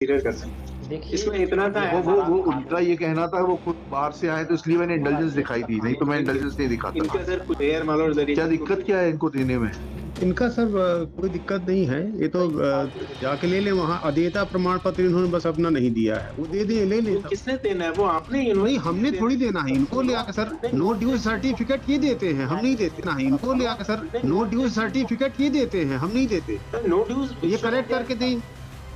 Consider कर सकते हैं। इसमें इतना था वो उनका ये कहना था वो खुद बाहर से आए तो इसलिए मैंने इंटेलिजेंस दिखाई दी, नहीं तो मैं इंटेलिजेंस नहीं दिखाता। इनका सर कुछ एयर मालूम जरिए क्या दिक्कत क्या है इनको देने में? इनका सर कोई दिक्कत नहीं है, ये तो जाके ले ले वहाँ। अदेयता प्रमाण पत्र इन्होंने बस अपना नहीं दिया है, वो दे दे ले ले। किसने देना है? वो आपने? नहीं, हमने थोड़ी देना है इनको। ले आके सर नो ड्यूज सर्टिफिकेट ये देते हैं, हम नहीं देते ना। इनको ले आके सर नो ड्यूज सर्टिफिकेट ये देते हैं, हम नहीं देते। नो ड्यूज ये करेक्ट करके दें।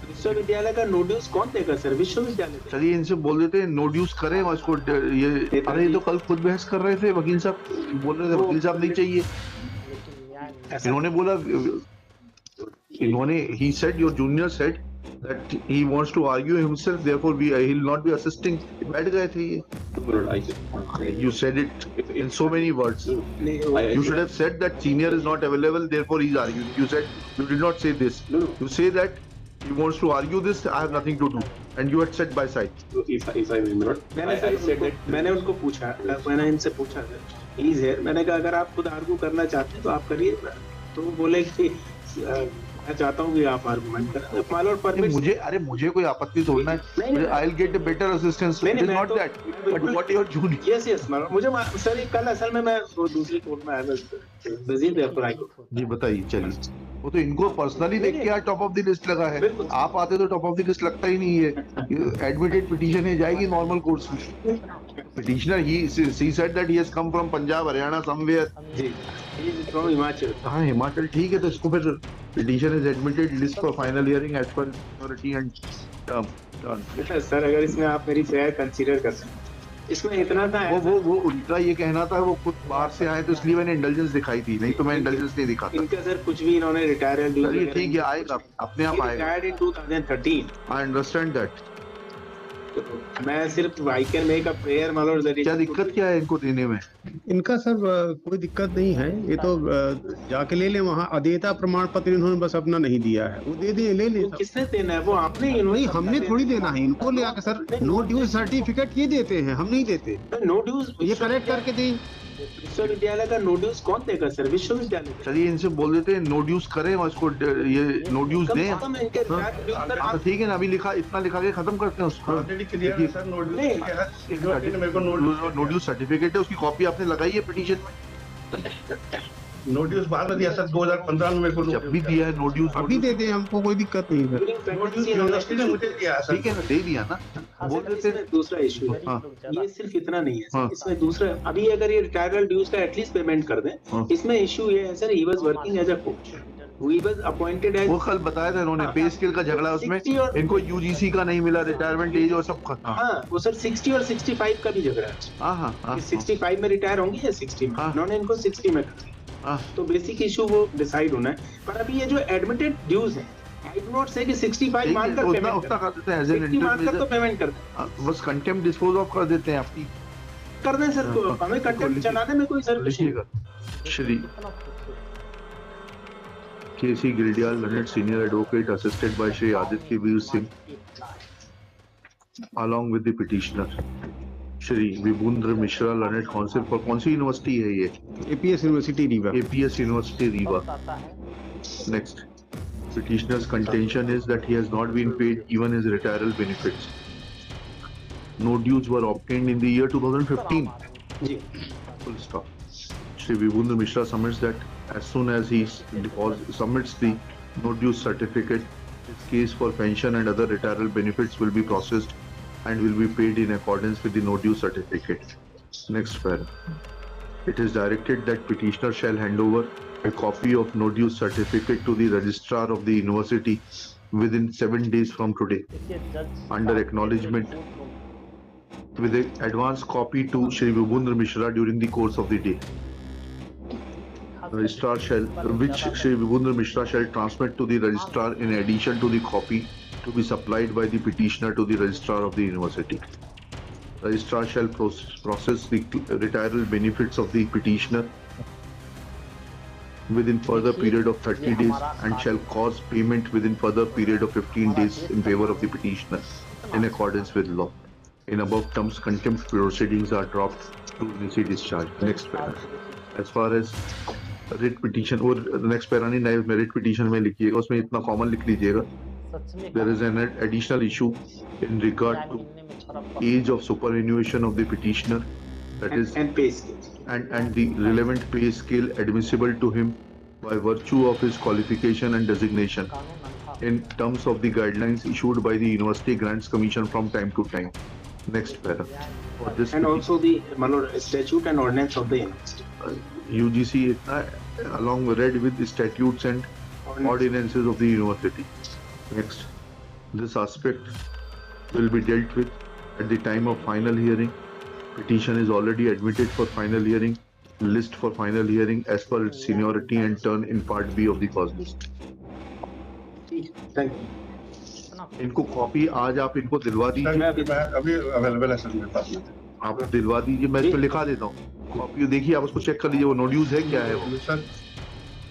विश्वविद्यालय का नो ड्यूज कौन देगा सर? विश्वविद्यालय। चलिए इनसे बोल देते हैं नो ड्यूज करें उसको। ये अरे ये तो कल खुद बहस कर रहे थे, वकील साहब बोल रहे थे वकील साहब नहीं चाहिए। इन्होंने बोला, इन्होंने he said, your junior said that he wants to argue himself, therefore he'll not be assisting. बैठ गए थे ये। You said it in so many words. You should have said that senior is not available, therefore he's arguing. You said, you did not say this. You say that he wants to argue this, I have nothing to do, and you had said by side. If I remember, मैंने उनको पूछा, मैंने इनसे पूछा he is here, मैंने कहा अगर आप खुद आर्गू करना चाहते हैं तो आप करिए। तो वो बोले कि मैं चाहता हूँ कि आप आर्गुमेंट करें। माल और परमिट मुझे कोई आपत्ति थोड़ा है। I'll get a better assistance. It is not that. But what your junior? Yes, मुझे सर कल असल में मैं वो दूसरी कोर्ट में आया था, बिजी थे पर आई। जी बताइए। चलिए, वो तो इनको पर्सनली देख के टॉप ऑफ द लिस्ट लगा है। आप आते तो टॉप ऑफ द लिस्ट लगता ही नहीं है। एडमिटेड पिटीशन है, जाएगी नॉर्मल कोर्स में। Petitioner he said that he has come from Punjab, Haryana, somewhere. जी, he is from हिमाचल। हाँ हिमाचल, ठीक है। तो इसको फिर petition is admitted list for final hearing as per authority and term. Sir अगर इसमें आप मेरी फेयर कंसीडर कर सकते हैं। इसमें इतना था वो उनका ये कहना था वो खुद बाहर से आए तो इसलिए मैंने इंटेलिजेंस दिखाई थी, नहीं तो मैं इंटेलिजेंस नहीं दिखाता। इनका सर कुछ भी इन्होंने रिटायर ठीक है, आएगा अपने आप आएगा। Retired in 2013। I understand that. मैं सिर्फ I can make a prayer मालूम जरिए। क्या दिक्कत क्या है इनको देने में? इनका सर कोई दिक्कत नहीं है, ये तो जाके ले ले वहाँ। अदेयता प्रमाण पत्र इन्होंने बस अपना नहीं दिया है, वो दे दे ले ले। किसने देना है? वो आपने? नहीं, हमने थोड़ी देना है इनको। ले आके सर नो ड्यूज सर्टिफिकेट ये देते हैं, हम नहीं देते। नो ड्यूज ये करेक्ट करके दें। विश्वविद्यालय का नो ड्यूज कौन देगा सर? विश्वविद्यालय। चलिए इनसे बोल देते हैं नो ड्यूज करें उसको। ये नो ड्यूज दें। ठीक है ना, अभी लिखा इतना लिखा के खत्म करते हैं उसको। नो ड्यूज सर्टिफिकेट है, उसकी कॉपी आपने लगाई है पिटीशन में। नोटिस बाद में दिया सर 2015 में मेरे को। जब भी दिया है नोटिस अभी दे दे, हमको कोई दिक्कत नहीं है। यूनिवर्सिटी ने मुझे दिया सर। ठीक है ना, दे दिया ना। बोल देते हैं दूसरा इशू है। ये सिर्फ इतना नहीं है, इसमें दूसरा अभी अगर ये रिटायरल ड्यूज का एटलीस्ट पेमेंट कर दें। इसमें इशू ये है sir, he was working as a coach, he was appointed as. वो कल बताया था इन्होंने, पे स्केल का झगड़ा उसमें इनको यूजीसी का नहीं मिला, रिटायरमेंट एज और सब। हाँ वो सर 60 और 65 का भी झगड़ा है। हाँ 65 में रिटायर होंगी या 60 में? उन्होंने इनको 60 में कर दिया। तो बेसिक इशू वो डिसाइड होना है। पर अभी ये जो एडमिटेड ड्यूज है, आई डू नॉट से कि 65 मानकर पेमेंट उतना कर देते हैं, एज एन इंटरमीडिएट तो पेमेंट कर दें। बस कंटेम्प्ट डिस्पोज ऑफ कर देते हैं आपकी। कर दें सर, हमें कंटेम्प्ट चलाने में कोई सर कुछ नहीं। Shri K C Gildiyal learned senior advocate assisted by Shri Aditya Veer Singh along with the petitioner Shri Vibhundra Mishra learned counsel for. कौन सी यूनिवर्सिटी है ये? APS university Rewa. APS university Rewa. Next, petitioner's contention is that he has not been paid even his retirement benefits. No dues were obtained in the year 2015. जी। Full stop. Shri Vibhundra Mishra submits that as soon as he submits the no dues certificate, his case for pension and other retirement benefits will be processed and will be paid in accordance with the no due certificate. Next paragraph. It is directed that petitioner shall hand over a copy of no due certificate to the registrar of the university within 7 days from today, under acknowledgement, with an advance copy to Shri Vibhundra Mishra during the course of the day. Registrar shall, which Shri Vibhundra Mishra shall transmit to the registrar in addition to the copy to be supplied by the petitioner to the registrar of the university. Registrar shall process the retirement benefits of the petitioner within further period of 30 days and shall cause payment within further period of 15 days in favor of the petitioner in accordance with law. In above terms, contempt proceedings are dropped to initiate discharge. Next paragraph. As far as writ petition और next para नहीं, writ petition में लिखिएगा, उसमें इतना common लिख लीजिएगा सच में there is an additional issue in regard to age of superannuation of the petitioner, that is, and pay scale. and the relevant pay scale admissible to him by virtue of his qualification and designation in terms of the guidelines issued by the University Grants Commission from time to time. Next para. For this And also the statute and ordinance of the university. UGC itna, along read with the statutes and ordinances of the university. Next, this aspect will be dealt with at the time of final hearing. Petition is already admitted for final hearing. List for final hearing as per its seniority and turn in part B of the cause list. Thank you. इनको copy आज आप इनको दिलवा दीजिए। मैं अभी available है sir मेरे पास में। आप दिलवा दीजिए, मैं इस पे लिखा देता हूँ। कॉपी देखिए, आप उसको चेक कर लीजिए, वो नो ड्यूज है क्या है वो। सर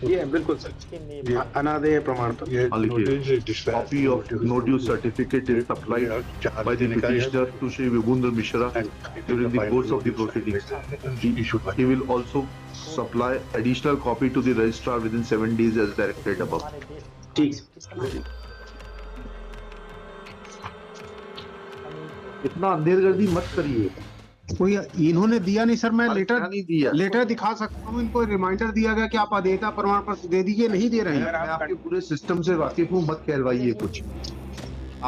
ये बिल्कुल सर, अनादेय प्रमाण पत्र। ये Copy of no due certificate is supplied by the petitioner to Shri Vibhundar Mishra during the course of the proceedings. He will also supply additional copy to the registrar within 7 days as directed above. ठीक। इतना अंधेरगर्दी मत करिए। कोई इन्होंने दिया नहीं sir, मैं letter नहीं दिया। लेटर दिखा सकता हूँ, इनको रिमाइंडर दिया गया कि आप अदेयता प्रमाण पत्र दे दीजिए, नहीं दे रहे हैं। मैं आपके पूरे सिस्टम से वाकिफ हूँ, मत कहलवाइए कुछ,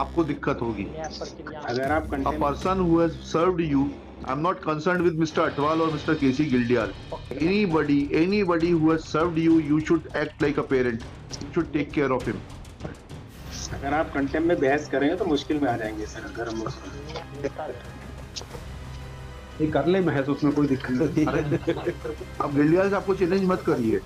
आपको दिक्कत होगी। अगर आप A person who has served you, I'm not concerned with Mr. Atwal or Mr. KC Gildial. Anybody who has served you, you should act like a parent. You should take care of him. अगर आप contemp में बहस करेंगे तो मुश्किल में आ जाएंगे sir. अगर हम ये कर ले महज, उसमें कोई दिक्कत नहीं। अब गिल्डियाल से आपको चैलेंज मत करिए।